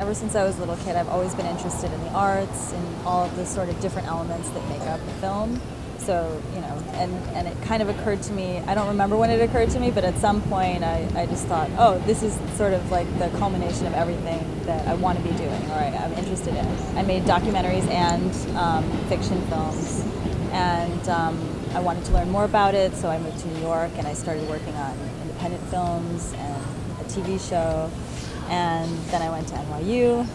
Ever since I was a little kid, I've always been interested in the arts and all of the sort of different elements that make up film. So, you know, and it kind of occurred to me, I don't remember when it occurred to me, but at some point I just thought, oh, this is sort of like the culmination of everything that I want to be doing or I'm interested in. I made documentaries and fiction films, and I wanted to learn more about it, so I moved to New York and I started working on independent films and a TV show. And then I went to NYU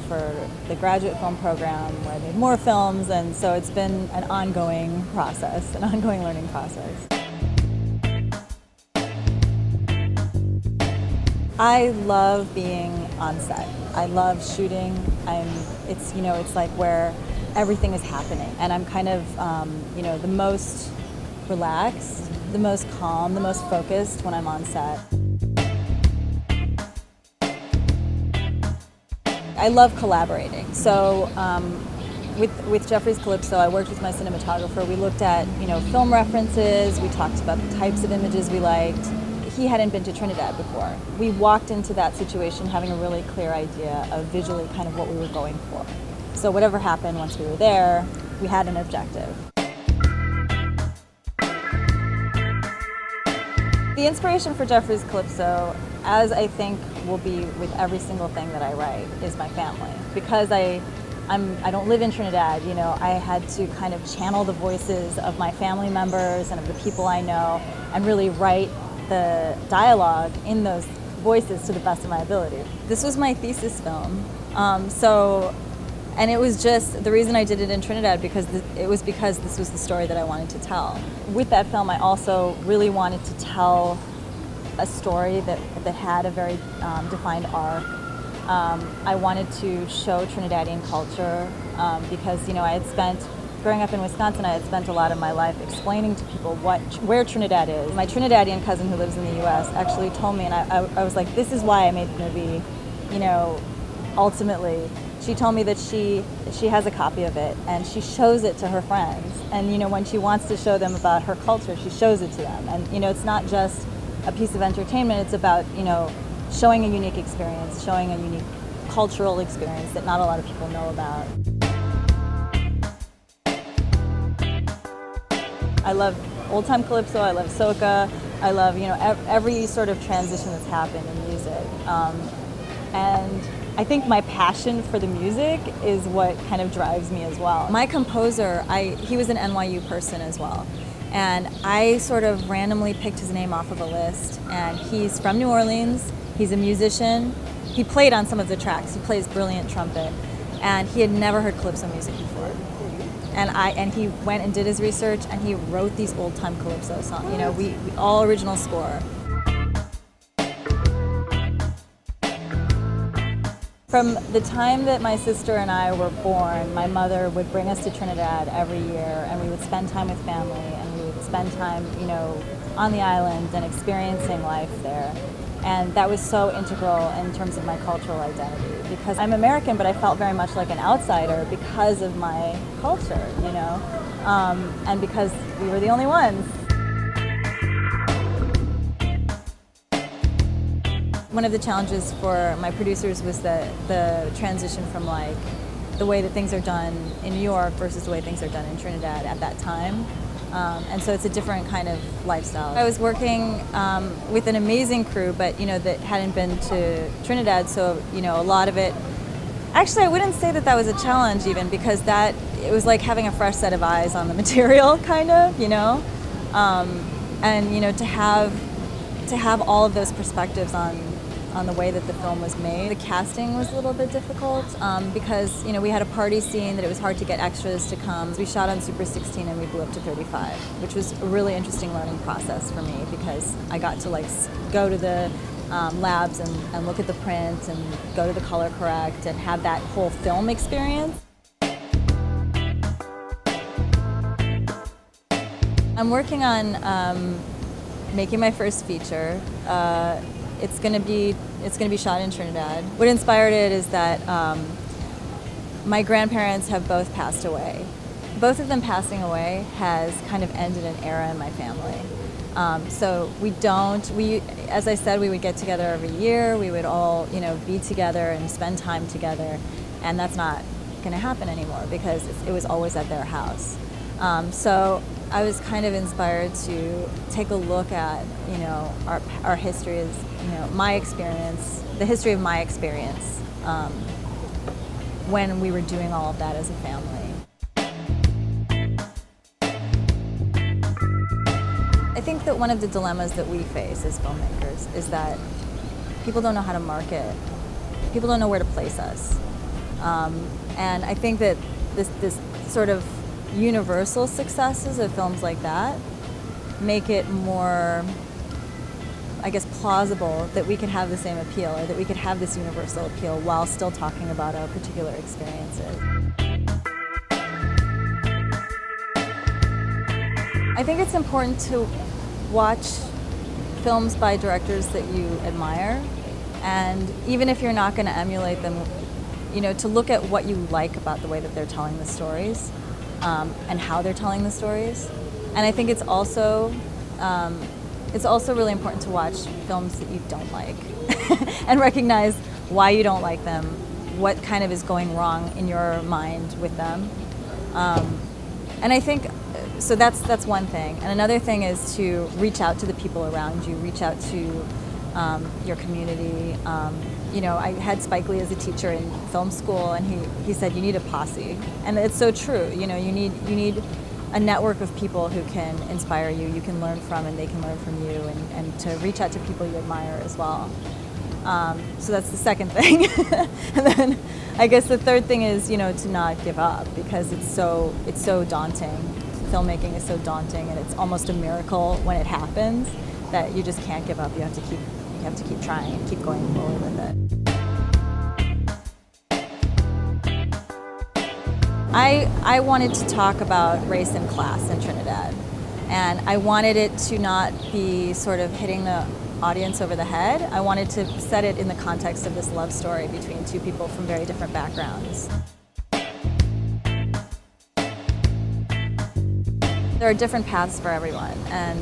for the graduate film program where I made more films, and so it's been an ongoing process, an ongoing learning process. I love being on set. I love shooting. It's like where everything is happening, and I'm kind of the most relaxed, the most calm, the most focused when I'm on set. I love collaborating. So with Jeffrey's Calypso, I worked with my cinematographer. We looked at film references. We talked about the types of images we liked. He hadn't been to Trinidad before. We walked into that situation having a really clear idea of visually kind of what we were going for. So whatever happened once we were there, we had an objective. The inspiration for Jeffrey's Calypso, as I think will be with every single thing that I write, is my family. Because I don't live in Trinidad, I had to kind of channel the voices of my family members and of the people I know and really write the dialogue in those voices to the best of my ability. This was my thesis film. And it was just, the reason I did it in Trinidad because this was the story that I wanted to tell. With that film, I also really wanted to tell a story that had a very defined arc. I wanted to show Trinidadian culture because I had spent, growing up in Wisconsin, I had spent a lot of my life explaining to people where Trinidad is. My Trinidadian cousin who lives in the US actually told me, and I was like, this is why I made the movie, ultimately. She told me that she has a copy of it and she shows it to her friends. And when she wants to show them about her culture, she shows it to them. And it's not just a piece of entertainment, it's about showing a unique experience, showing a unique cultural experience that not a lot of people know about. I love old time Calypso, I love soca, I love every sort of transition that's happened in music. And I think my passion for the music is what kind of drives me as well. My composer, he was an NYU person as well. And I sort of randomly picked his name off of a list. And he's from New Orleans, he's a musician. He played on some of the tracks, he plays brilliant trumpet. And he had never heard Calypso music before. And he went and did his research and he wrote these old time Calypso songs, we all original score. From the time that my sister and I were born, my mother would bring us to Trinidad every year and we would spend time with family and we would spend time, on the island and experiencing life there. And that was so integral in terms of my cultural identity because I'm American, but I felt very much like an outsider because of my culture, and because we were the only ones. One of the challenges for my producers was the transition from like the way that things are done in New York versus the way things are done in Trinidad at that time. And so it's a different kind of lifestyle. I was working with an amazing crew, but that hadn't been to Trinidad, so a lot of it. Actually, I wouldn't say that was a challenge even because it was like having a fresh set of eyes on the material, kind of, and to have all of those perspectives on the way that the film was made. The casting was a little bit difficult because we had a party scene that it was hard to get extras to come. We shot on Super 16 and we blew up to 35, which was a really interesting learning process for me because I got to go to the labs and look at the print and go to the color correct and have that whole film experience. I'm working on making my first feature. It's going to be shot in Trinidad. What inspired it is that my grandparents have both passed away, both of them passing away has kind of ended an era in my family. So as I said, we would get together every year. We would all, be together and spend time together, and that's not going to happen anymore because it was always at their house. So I was kind of inspired to take a look at, our history as, my experience, the history of my experience when we were doing all of that as a family. I think that one of the dilemmas that we face as filmmakers is that people don't know how to market. People don't know where to place us. And I think that this sort of universal successes of films like that make it more, I guess, plausible that we could have the same appeal, or that we could have this universal appeal while still talking about our particular experiences. I think it's important to watch films by directors that you admire, and even if you're not going to emulate them, to look at what you like about the way that they're telling the stories, and how they're telling the stories. And I think it's also really important to watch films that you don't like and recognize why you don't like them, what kind of is going wrong in your mind with them. And I think, so that's one thing. And another thing is to reach out to the people around you, reach out to your community. I had Spike Lee as a teacher in film school, and he said, you need a posse. And it's so true. You need a network of people who can inspire you, you can learn from, and they can learn from you, and to reach out to people you admire as well. So that's the second thing. And then I guess the third thing is, to not give up, because it's so daunting. Filmmaking is so daunting, and it's almost a miracle when it happens that you just can't give up. You have to keep trying and keep going forward with it. I wanted to talk about race and class in Trinidad, and I wanted it to not be sort of hitting the audience over the head. I wanted to set it in the context of this love story between two people from very different backgrounds. There are different paths for everyone, and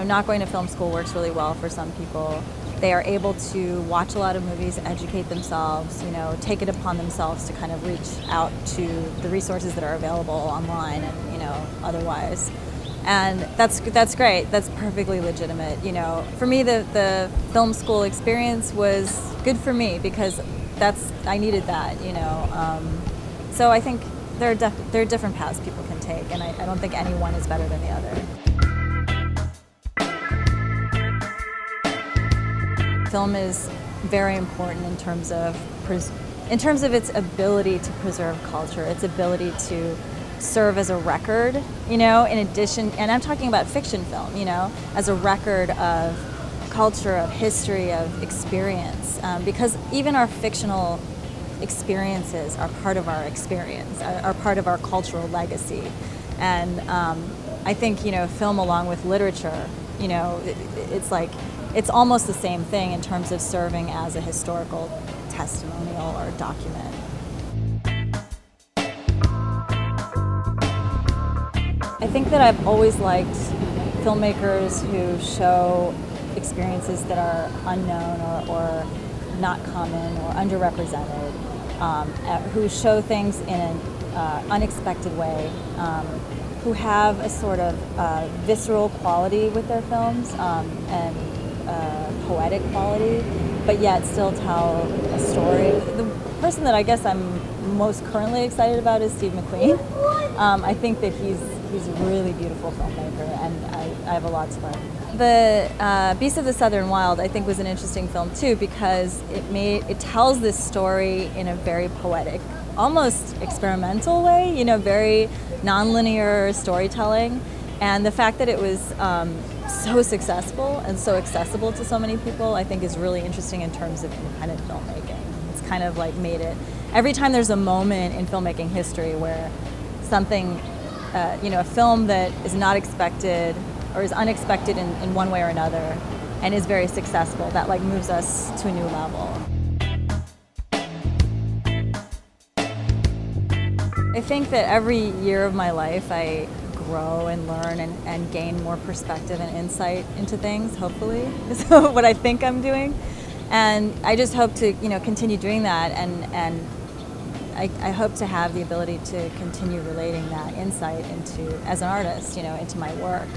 not going to film school works really well for some people. They are able to watch a lot of movies, educate themselves, take it upon themselves to kind of reach out to the resources that are available online and otherwise. And that's great. That's perfectly legitimate. For me, the film school experience was good for me because I needed that. So I think there are different paths people can take, and I don't think any one is better than the other. Film is very important in terms of its ability to preserve culture, its ability to serve as a record, in addition, and I'm talking about fiction film, as a record of culture, of history, of experience, because even our fictional experiences are part of our experience, are part of our cultural legacy. And I think, film along with literature, it's almost the same thing in terms of serving as a historical testimonial or document. I think that I've always liked filmmakers who show experiences that are unknown or not common or underrepresented, who show things in an unexpected way, who have a sort of visceral quality with their films and poetic quality, but yet still tell a story. The person that I guess I'm most currently excited about is Steve McQueen. I think that he's a really beautiful filmmaker, and I have a lot to learn. The Beast of the Southern Wild, I think, was an interesting film too, because it tells this story in a very poetic, almost experimental way, very nonlinear storytelling. And the fact that it was so successful and so accessible to so many people, I think is really interesting in terms of independent filmmaking. It's kind of like made it, every time there's a moment in filmmaking history where something, a film that is not expected or is unexpected in one way or another and is very successful, that like moves us to a new level. I think that every year of my life I grow and learn and gain more perspective and insight into things, hopefully, is what I think I'm doing. And I just hope to, continue doing that, and I hope to have the ability to continue relating that insight into, as an artist, into my work.